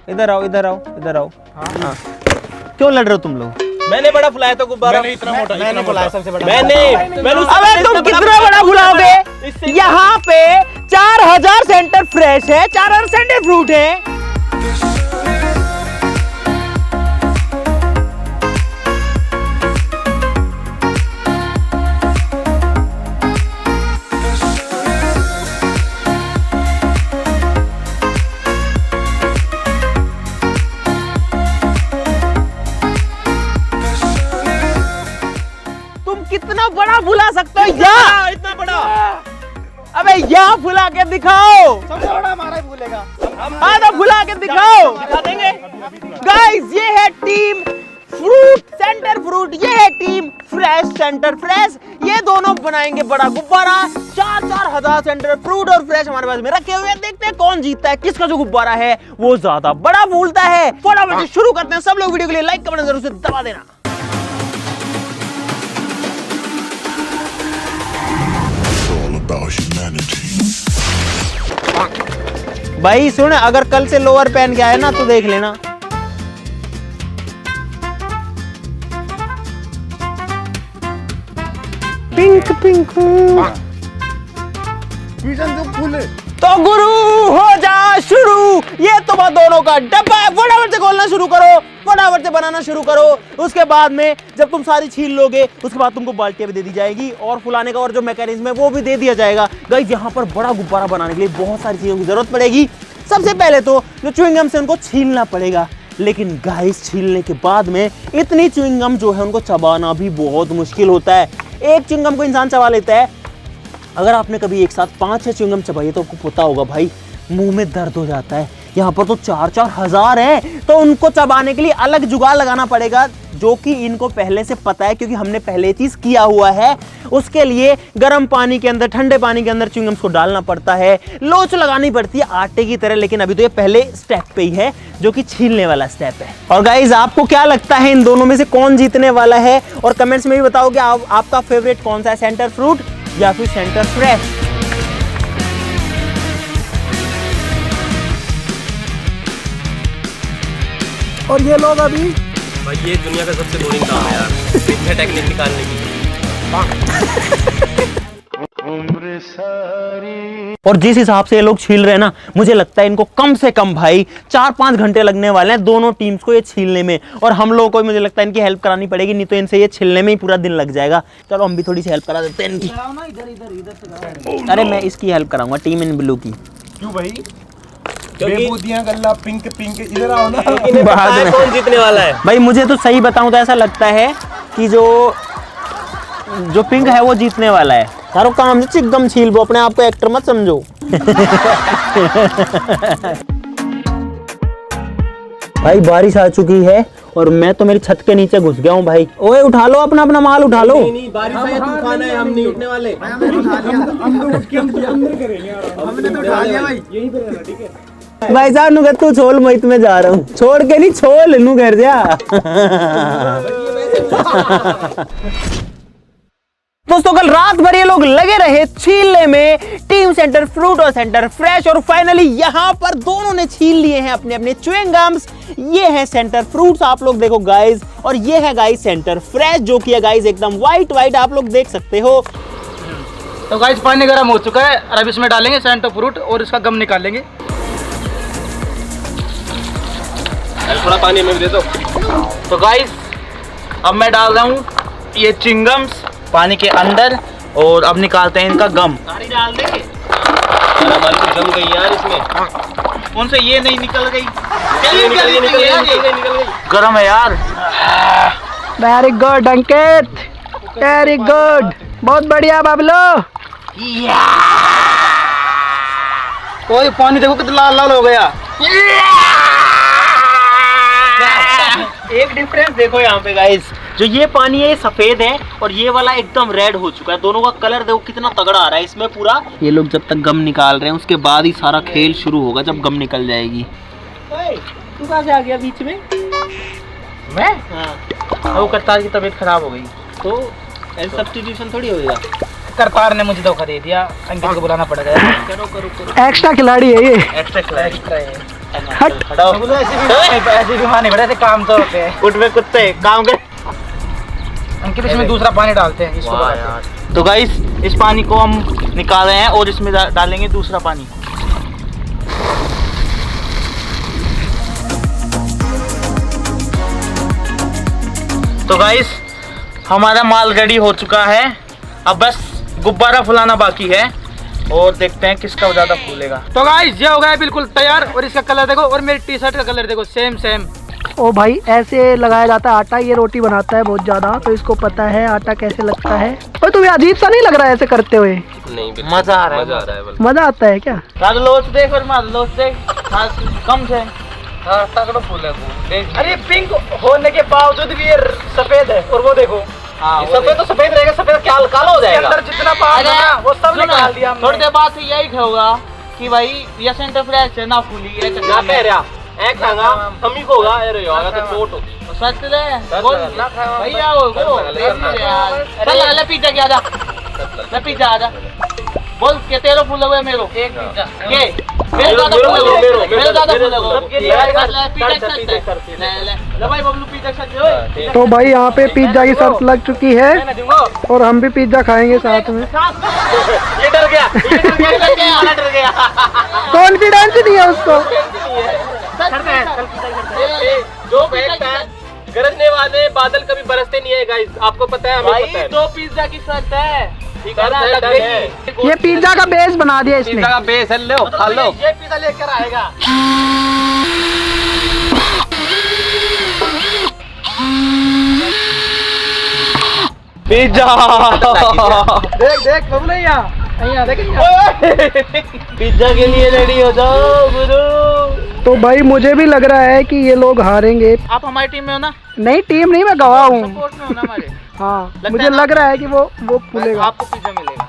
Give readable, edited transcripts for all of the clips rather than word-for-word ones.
इधर आओ इधर आओ इधर आओ। हाँ क्यों लड़ रहे हो तुम लोग? मैंने बड़ा फुलाया था गुब्बारा। मैंने फुलाया सबसे बड़ा। अबे तुम कितना बड़ा फुलाओगे? यहाँ पे 4000 सेंटर फ्रेश है, 4000 सेंटर फ्रूट है। कितना बड़ा फुला सकते हो? इतना बड़ा। अबे यहाँ फुला के दिखाओ। सबसे बड़ा हमारा ही फूलेगा। हाँ तो फुला के दिखाओ। दिखा देंगे। गाइस ये है टीम फ्रूट सेंटर फ्रूट, ये है टीम फ्रेश सेंटर फ्रेश। ये दोनों बनाएंगे बड़ा गुब्बारा। 4,000 सेंटर फ्रूट और फ्रेश हमारे पास में रखे हुए हैं। देखते हैं कौन जीतता है, किसका जो गुब्बारा है वो ज्यादा बड़ा फूलता है। फटाफट शुरू करते हैं। सब लोग वीडियो के लिए लाइक कमेंट जरूर से दबा देना। भाई सुन, अगर कल से लोअर पहन के आए ना तो देख लेना। पिंक पिंक तो गुरु हो जा शुरू। ये तो बात दोनों का डब्बा है। फटाफट से खोलना शुरू करो, फटाफट से बनाना शुरू करो। उसके बाद में जब तुम सारी छील लोगे उसके बाद तुमको बाल्टियां भी दे दी जाएगी और फुलाने का और जो मैकेनिज्म है वो भी दे दिया जाएगा। गाइस यहाँ पर बड़ा गुब्बारा बनाने के लिए बहुत सारी चीजों की जरूरत पड़ेगी। सबसे पहले तो जो च्युइंगम से उनको छीलना पड़ेगा, लेकिन गाइस छीलने के बाद में इतनी च्युइंगम जो है उनको चबाना भी बहुत मुश्किल होता है। एक च्युइंगम को इंसान चबा लेता है, अगर आपने कभी एक साथ 5-6 च्युइंगम चबाई तो आपको पता होगा भाई मुंह में दर्द हो जाता है। यहाँ पर तो 4-4 हजार है, तो उनको चबाने के लिए अलग जुगाड़ लगाना पड़ेगा, जो कि इनको पहले से पता है क्योंकि हमने पहले चीज किया हुआ है। उसके लिए गर्म पानी के अंदर, ठंडे पानी के अंदर च्युइंगम्स को डालना पड़ता है, लोच लगानी पड़ती है आटे की तरह। लेकिन अभी तो ये पहले स्टेप पे ही है जो कि छीलने वाला स्टेप है। और गाइज आपको क्या लगता है इन दोनों में से कौन जीतने वाला है? और कमेंट्स में भी बताओ कि आपका फेवरेट कौन सा है, सेंटर फ्रूट या फिर सेंटर फ्रेश। और ये लोग अभी भाई ये दुनिया का सबसे बोरिंग काम है यार, इतने टेक्निक निकालने की। और जिस हिसाब से ये लोग छील रहे हैं ना, मुझे लगता है इनको कम से कम भाई 4-5 घंटे लगने वाले हैं दोनों टीम्स को ये छीलने में। और हम लोगों को मुझे लगता है इनकी हेल्प करानी पड़ेगी, नहीं तो इनसे ये छीलने में ही पूरा दिन लग जाएगा। चलो हम भी थोड़ी सी हेल्प करा देते हैं इनकी। अरे मैं इसकी हेल्प कराऊंगा, टीम इन ब्लू की। क्यों भाई? बेबूदियां गल्ला पिंक पिंक, इधर आओ ना। कौन जीतने वाला है भाई? मुझे तो सही बताऊं तो ऐसा लगता है कि जो पिंक है वो जीतने वाला है। सारो काम चिकगम छील वो, अपने आप को एक्टर मत समझो। भाई बारिश आ चुकी है और मैं तो मेरी छत के नीचे घुस गया हूँ भाई। ओए उठा लो अपना अपना माल उठा लो। नहीं बारिश है, तूफान है, हम नहीं उठने वाले। भाई साहब नु तू छोड़, मैं तुम्हें जा रहा हूँ। छोड़ के नहीं, छोड़ नू घर जा। दोस्तों कल रात भर ये लोग लगे रहे छीलने में, टीम सेंटर फ्रूट और सेंटर फ्रेश, और फाइनली यहाँ पर दोनों ने छील लिए हैं अपने अपने च्युइंगम्स। ये है सेंटर फ्रूट्स, आप लोग देखो गाइस, और ये है गाइस सेंटर फ्रेश, जो कि है गाइस एकदम व्हाइट व्हाइट, आप लोग देख सकते हो। तो गाइस पानी गर्म हो चुका है, अब इसमें डालेंगे सेंटर फ्रूट और इसका गम निकालेंगे। थोड़ा पानी में भी दे दो। तो गाइस अब मैं डाल रहा हूँ ये च्युइंगम्स पानी के अंदर, और अब निकालते हैं इनका गम। सारी डाल दे। हमारी तो जम गई यार इसमें। कौन से ये नहीं निकल गई? निकल गई। गरम है यार। वेरी गुड अंकित, वेरी गुड, बहुत बढ़िया बाबलो। ओए पानी देखो कितना लाल लाल हो गया। एक डिफरेंस देखो यहाँ पे गाइस, जो ये पानी है ये सफेद है और ये वाला एकदम रेड हो चुका है। दोनों का कलर देखो कितना तगड़ा आ रहा है इसमें पूरा। ये लोग जब तक गम निकाल रहे हैं उसके बाद ही सारा खेल शुरू होगा, जब गम निकल जाएगी। तू कहाँ से आ गया बीच में? मैं हाँ वो करतार की तबीयत खराब हो गई तो सब्स्टिट्यूशन थोड़ी होगा। करतार ने मुझे धोखा दे दिया, अंकित को बुलाना पड़ गया। करो करो करो। एक्स्ट्रा खिलाड़ी है ये। एक्स्ट्रा है। हट। ऐसे भी माने बड़े ऐसे काम तो होते हैं। उठ में कुत्ते काम कर। अंकित इसमें दूसरा पानी डालते हैं इसको वाह यार। तो गाइस इस पानी को हम निकाल रहे हैं और इसमें डालेंगे दूसरा पानी। तो गाइस हमारा माल रेडी हो चुका है, अब बस गुब्बारा फुलाना बाकी है और देखते हैं किसका ज्यादा फूलेगा। तो गाइस ये हो गया बिल्कुल तैयार और इसका कलर देखो और मेरी टी शर्ट का कलर देखो सेम सेम। ओ भाई ऐसे लगाया जाता है आटा, ये रोटी बनाता है बहुत ज्यादा तो इसको पता है आटा कैसे लगता है। और तुम्हें अजीब सा नहीं लग रहा है ऐसे करते हुए? नहीं बिल्कुल मजा आ रहा है, मजा आ रहा है। मजा आता है क्या? लोच देख और मार लोच देख कम से हाँ तगड़ा फूल है देख। अरे पिंक होने के बावजूद भी ये सफेद है और वो देखो हाँ, सफेद तो सफेद रहेगा, सफेद क्या काला हो जाएगा। अंदर जितना पानी है ना वो सब निकाल दिया हमने। थोड़ी देर बाद यही होगा कि भाई ये सेंटर फ्रेश है ना फूली है क्या कह रहा है खागा हम ही को होगा अरे यार तो चोट होगी सच रे बोल भैया वो चल ले पिज्जा क्या जा ले पिज्जा आ जा बोल के तेरे फूल हुए मेरो एक पिज्जा के मेरे ज्यादा फूल हुए मेरे ज्यादा फूल हुए ले पिज्जा ले भाई बबलू पिज्जा खा ओए। तो भाई यहाँ पे पिज्जा की शर्त लग चुकी है और हम भी पिज्जा खाएंगे साथ में। ये डर गया कॉन्फिडेंस नहीं है उसको। जो फैक्ट है गरजने वाले बादल कभी बरसते नहीं है गाइस, आपको पता है हमें पता है। दो पिज्जा की शर्त है ठीक है ना लग गई। ये पिज्जा का बेस बना दिया इसने। पिज्जा का बेस है लो खा लो। ये पिज्जा लेकर आएगा। पिज्जा देख देख बबलू यहाँ देख पिज्जा के लिए रेडी हो जाओ गुरु। तो भाई मुझे भी लग रहा है कि ये लोग हारेंगे। आप हमारी टीम में हो ना? नहीं टीम नहीं, मैं गवाह हूँ। सपोर्ट में हो ना हमारे? हाँ मुझे लग रहा है कि वो फूलेगा। आपको पिज्जा मिलेगा।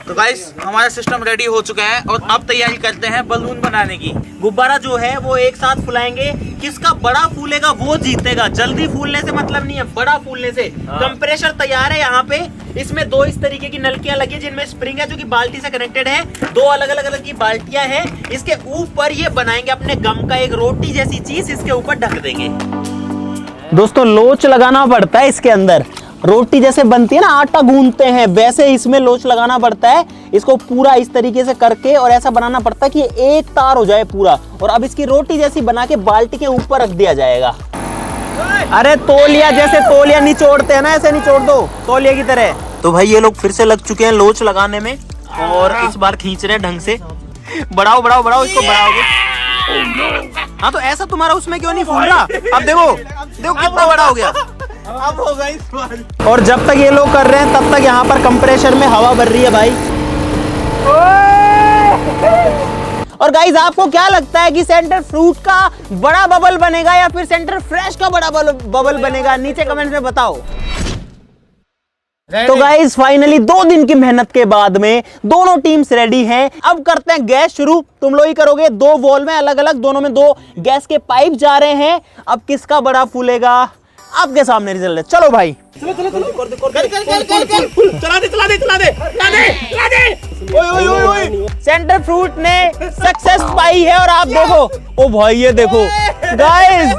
तो गाइस हमारा सिस्टम रेडी हो चुका है और अब तैयारी करते हैं बलून बनाने की। गुब्बारा जो है वो एक साथ फुलाएंगे, किसका बड़ा फूलेगा वो जीतेगा। जल्दी फूलने से मतलब नहीं है, बड़ा फूलने से। कंप्रेशर तैयार है यहाँ पे, इसमें दो इस तरीके की नलकियां लगी है जिनमें स्प्रिंग है जो कि बाल्टी से कनेक्टेड है। दो अलग अलग की बाल्टियां हैं। इसके ऊपर ये बनाएंगे अपने गम का एक रोटी जैसी चीज, इसके ऊपर ढक देंगे। दोस्तों लोच लगाना पड़ता है इसके अंदर, रोटी जैसे बनती है ना आटा गूंथते हैं वैसे इसमें लोच लगाना पड़ता है। इसको पूरा इस तरीके से करके और ऐसा बनाना पड़ता है कि एक तार हो जाए पूरा, और अब इसकी रोटी जैसी बना के बाल्टी के ऊपर रख दिया जाएगा। अरे तौलिया जैसे तौलिया निचोड़ते हैं ना ऐसे निचोड़ दो तौलिया की तरह। तो भाई ये लोग फिर से लग चुके हैं लोच लगाने में और इस बार खींच रहे हैं ढंग से। बढ़ाओ बढ़ाओ बढ़ाओ इसको बढ़ाओगे। हाँ तो ऐसा तुम्हारा उसमें क्यों नहीं फूल रहा? अब देखो देखो कितना बड़ा हो गया। अब होगा इस बार। और जब तक ये लोग कर रहे हैं तब तक यहाँ पर कंप्रेसर में हवा भर रही है भाई। और गाइस आपको क्या लगता है कि सेंटर फ्रूट का बड़ा बबल बनेगा या फिर सेंटर फ्रेश का बड़ा बबल बनेगा? नीचे कमेंट में बताओ। तो गाइस फाइनली 2 दिन की मेहनत के बाद में दोनों टीम्स रेडी हैं। अब करते हैं गैस शुरू। तुम लोग ही करोगे, 2 वॉल में अलग अलग, दोनों में 2 गैस के पाइप जा रहे हैं। अब किसका बड़ा फूलेगा आपके सामने रिजल्ट है। चलो भाई चलो चलो चलो कर चला दे चला दे चला दे चला दे चला दे। ओए ओए ओए ओए सेंटर फ्रूट ने सक्सेस पाई है और आप देखो, ओ भाई ये देखो गाइस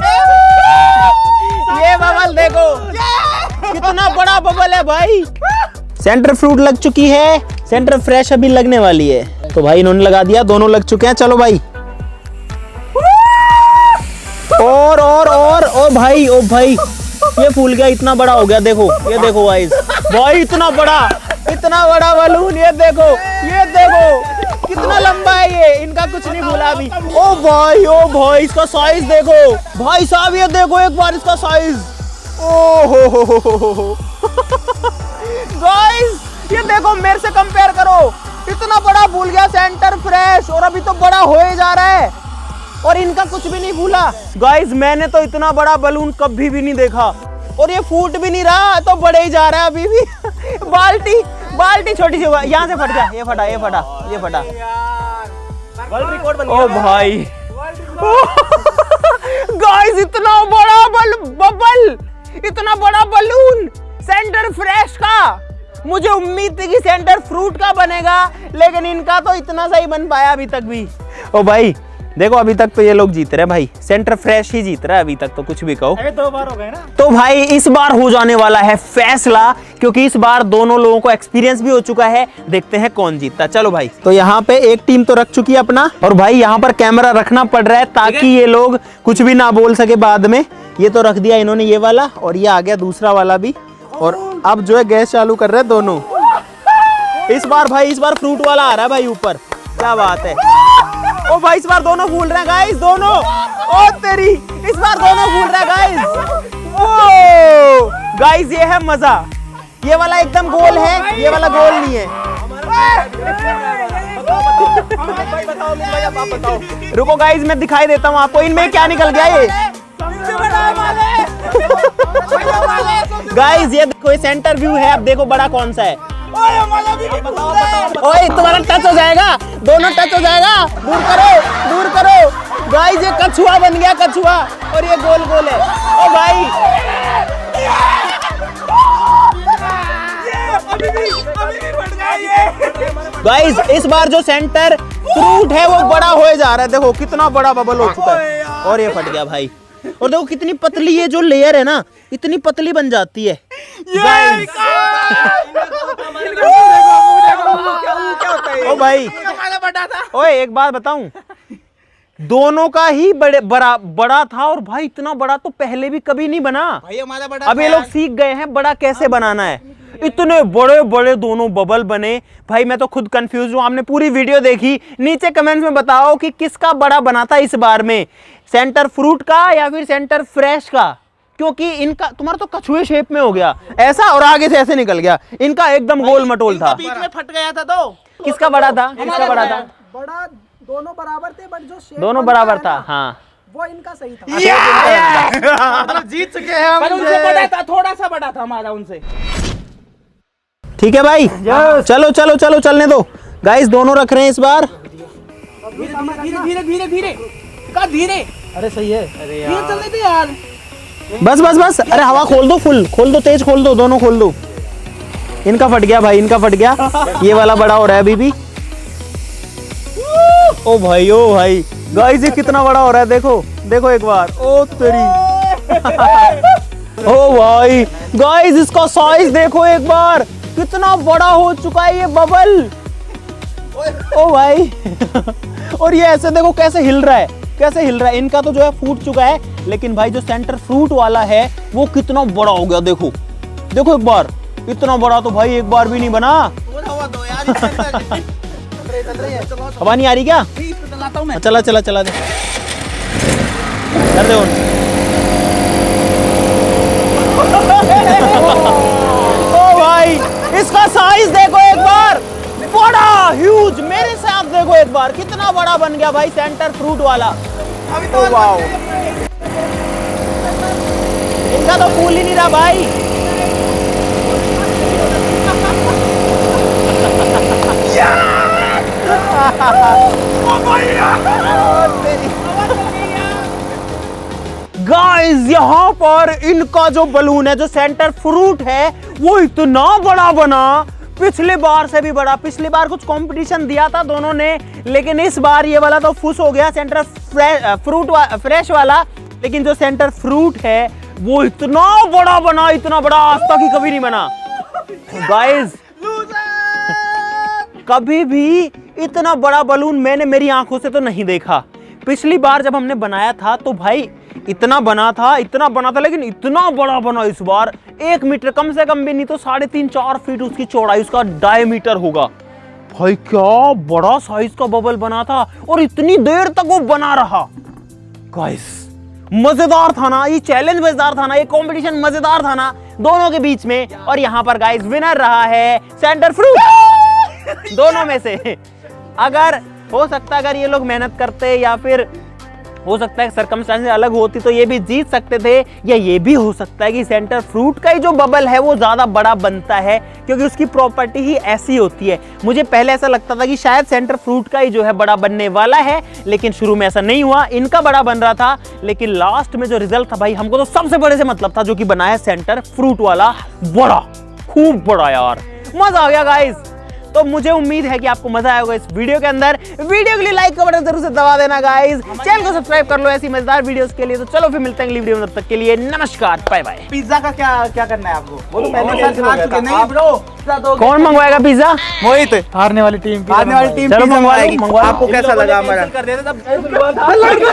ये बबल देखो कितना बड़ा बबल है भाई। सेंटर फ्रूट लग चुकी है, सेंटर फ्रेश अभी लगने वाली है। तो भाई इन्होंने लगा दिया, दोनों लग चुके हैं। चलो भाई और ओ भाई ये फूल गया, इतना बड़ा हो गया। देखो ये देखो भाई इतना बड़ा बलून। ये देखो कितना लंबा है ये, इनका कुछ नहीं फूला अभी। ओ भाई इसका साइज देखो भाई साहब, ये देखो एक बार इसका साइज। ओहो गाइस ये देखो मेरे से कंपेयर करो, इतना बड़ा फूल गया सेंटर फ्रेश और अभी तो बड़ा होए जा रहा है और इनका कुछ भी नहीं फूला। गाइस मैंने तो इतना बड़ा बलून कभी भी नहीं देखा और ये फूट भी नहीं रहा, तो बड़े ही जा रहा है अभी भी। बाल्टी छोटी सी यहाँ से फट गया, ये फटा। वर्ल्ड रिकॉर्ड बन ओ भाई गाइस इतना बड़ा बबल, इतना बड़ा बलून सेंटर फ्रेश का। मुझे उम्मीद थी कि सेंटर फ्रूट का बनेगा, लेकिन इनका तो इतना सही बन पाया अभी तक भी। ओ भाई देखो अभी तक तो ये लोग जीत रहे हैं भाई, सेंटर फ्रेश ही जीत रहा है अभी तक तो, कुछ भी कहो। अरे 2 बार हो गए ना। तो भाई इस बार हो जाने वाला है फैसला, क्योंकि इस बार दोनों लोगों को एक्सपीरियंस भी हो चुका है। देखते हैं कौन जीतता। चलो भाई, तो यहाँ पे एक टीम तो रख चुकी है अपना, और भाई यहाँ पर कैमरा रखना पड़ रहा है ताकि ये लोग कुछ भी ना बोल सके बाद में। ये तो रख दिया इन्होंने ये वाला, और ये आ गया दूसरा वाला भी, और अब जो है गैस चालू कर रहे हैं दोनों। इस बार भाई, इस बार फ्रूट वाला आ रहा है भाई ऊपर, क्या बात है। ओ भाई इस बार दोनों फूल रहे हैं गाइस, दोनों। ओ तेरी, इस बार दोनों फूल रहे हैं गाइस। ओ गाइस ये है मजा, ये वाला एकदम गोल है, ये वाला गोल नहीं है। रुको गाइस मैं दिखाई देता हूँ आपको, इनमें क्या निकल गया ये। गाइस ये देखो, ये सेंटर व्यू है, अब देखो बड़ा कौन सा है। ओए तुम्हारा टच हो जाएगा, दोनों टच हो जाएगा, दूर करो दूर करो। गाइस ये कछुआ बन गया, कछुआ, और ये गोल गोल है। ओ भाई गाइस इस बार जो सेंटर फ्रूट है वो बड़ा हो जा रहा है, देखो कितना बड़ा बबल हो चुका है, और ये फट गया भाई। और देखो कितनी पतली ये जो लेयर है ना, इतनी पतली बन जाती है गाइस। ओ भाई ओए एक बात बताऊं, दोनों का ही बड़ा था, और भाई इतना बड़ा तो पहले भी कभी नहीं बना। अब ये लोग सीख गए हैं बड़ा कैसे बनाना है। इतने बड़े बड़े दोनों बबल बने भाई, मैं तो खुद कंफ्यूज हूं। आपने पूरी वीडियो देखी, नीचे कमेंट्स में बताओ कि किसका बड़ा बना था इस बार में, सेंटर फ्रूट का या फिर सेंटर फ्रेश का, क्योंकि इनका, तुम्हारा तो कछुए शेप में हो गया ऐसा, और आगे से ऐसे निकल गया, इनका एकदम गोल मटोल था। बीच में फट गया था तो किसका बड़ा था, किसका बड़ा था? बड़ा दोनों बराबर थे, बट जो शेप दोनों बराबर था, हाँ वो इनका सही था। जीत चुके हैं हम। उनसे बड़ा था, थोड़ा सा बड़ा था हमारा उनसे। ठीक है भाई, चलो चलो चलो चलने दो गाइस, दोनों रख रहे हैं इस बार। धीरे धीरे धीरे धीरे का धीरे। अरे सही है, अरे यार चलने दे यार। बस बस बस, अरे हवा खोल दो, फुल खोल दो, तेज खोल दो, दोनों खोल दो। इनका फट गया भाई, इनका फट गया, ये वाला बड़ा हो रहा है अभी भी। ओ भाई गाइस ये कितना बड़ा हो रहा है, देखो देखो एक बार, ओ तेरी। ओ भाई गाइस इसका साइज देखो एक बार, कितना बड़ा हो चुका है ये बबल। ओ भाई और ये ऐसे देखो कैसे हिल रहा है, कैसे हिल रहा है। इनका तो जो है फूट चुका है, लेकिन भाई जो सेंटर फ्रूट वाला है वो कितना बड़ा हो गया, देखो देखो एक बार, इतना बड़ा तो भाई एक बार भी नहीं बना। हवा नहीं आ रही क्या? चला चला चला दे, कर दे उन। ओ भाई इसका साइज देखो एक बार, बड़ा ह्यूज, मेरे साथ देखो एक बार कितना बड़ा बन गया भाई सेंटर फ्रूट वाला। ओ वाओ, इनका तो फूल ही नहीं रहा भाई। गाइस यहाँ पर इनका जो बलून है, जो सेंटर फ्रूट है, वो इतना बड़ा बना, पिछले बार से भी बड़ा। पिछली बार कुछ कंपटीशन दिया था दोनों ने, लेकिन इस बार ये वाला तो फुस हो गया, सेंटर फ्रेश वाला। लेकिन जो सेंटर फ्रूट है वो इतना बड़ा बना, इतना बड़ा आज तक ही कभी नहीं बना गाइस। कभी भी इतना बड़ा बलून मैंने मेरी आंखों से तो नहीं देखा। पिछली बार जब हमने बनाया था तो भाई इतना बना था, लेकिन इतना बड़ा बना इस बार, 1 मीटर कम से कम भी नहीं तो 3.5-4 फीट उसकी चौड़ाई, उसका डायमीटर होगा। भाई क्या बड़ा साइज का बबल बना था, और इतनी देर तक वो बना रहा। गाइस मजेदार था ना ये चैलेंज, मजेदार था ना ये कंपटीशन, मजेदार था ना दोनों के बीच में। और यहाँ पर गाइस विनर रहा है सेंटर फ्रूट दोनों में से। अगर हो सकता अगर ये लोग मेहनत करते या फिर हो सकता है सर्कमस्टेंसेस अलग होती तो ये भी जीत सकते थे, या ये भी हो सकता है कि सेंटर फ्रूट का ही जो बबल है वो ज्यादा बड़ा बनता है, क्योंकि उसकी प्रॉपर्टी ही ऐसी होती है। मुझे पहले ऐसा लगता था कि शायद सेंटर फ्रूट का ही जो है बड़ा बनने वाला है, लेकिन शुरू में ऐसा नहीं हुआ, इनका बड़ा बन रहा था। लेकिन लास्ट में जो रिजल्ट था भाई, हमको तो सबसे बड़े से मतलब था, जो कि बना है सेंटर फ्रूट वाला बड़ा, खूब बड़ा यार, मजा आ गया गाइस। तो मुझे उम्मीद है कि आपको मजा आया होगा इस वीडियो के अंदर। वीडियो के लिए लाइक का बटन जरूर से दबा देना गाइस, चैनल को सब्सक्राइब कर लो ऐसी मजेदार वीडियोस के लिए। तो चलो फिर मिलते हैं अगली वीडियो में, तब तक के लिए नमस्कार, बाय बाय। पिज्जा का क्या करना है आपको? वो तो पहले से खा चुके। नहीं ब्रो, कौन मंगवाएगा पिज्जा? मोहित, हारने वाली टीम चलो मंगवा लो। आपको कैसा लगा हमारा? कर देते तब लड़के